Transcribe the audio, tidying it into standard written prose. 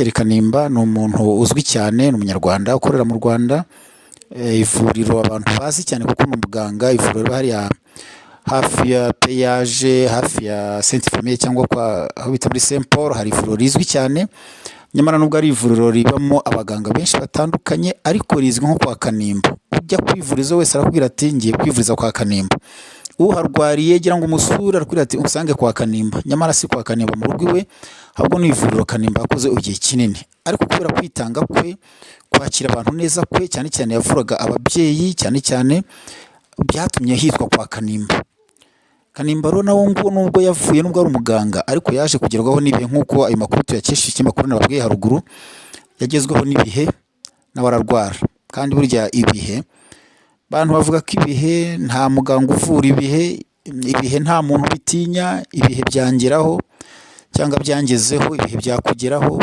Dr Kanimba ni umuntu uzwi cyane, ni umunyarwanda ukorera mu Rwanda. Ivuriro abantu bazi cyane kuko ni umuganga. Ivuriro hariya hafi ya Peyaje, hafi ya Sainte Famille cyangwa aho bita muri Saint Paul, hari ivuriro rizwi cyane. Nyamara nubwo ari ivuriro ribamo abaganga benshi batandukanye, ariko rizwi nko kwa Kanimba. Ujya kwivuriza wese arakubwira ati ngiye kwivuriza kwa Kanimba. Uharwariye gira ngo umusure arakubwira ati usange kwa Kanimba. Nyamara si kwa Kanimba mu rugo iwe, ahubwo ni ivuriro Kanimba yakoze igihe kinini. Ariko kubera kwitanga kwe, kwakira abantu neza kwe, cyane cyane yavuraga ababyeyi, cyane cyane byatumye hitwa kwa Kanimba. Kanimba rero nawo nubwo yavuye nubwo ari umuganga, ariko yaje kugerwaho n'ibihe nk'uko ayo makuru tuyakesha ikinyamakuru nababwiye haruguru, yagezweho n'ibihe n'abararwara. Kandi burya ibihe abantu bavuga ko ibihe nta muganga uvura ibihe nta muntu bitinya, ibihe byangeraho cyangwa byangezeho, ibihe byakugeraho.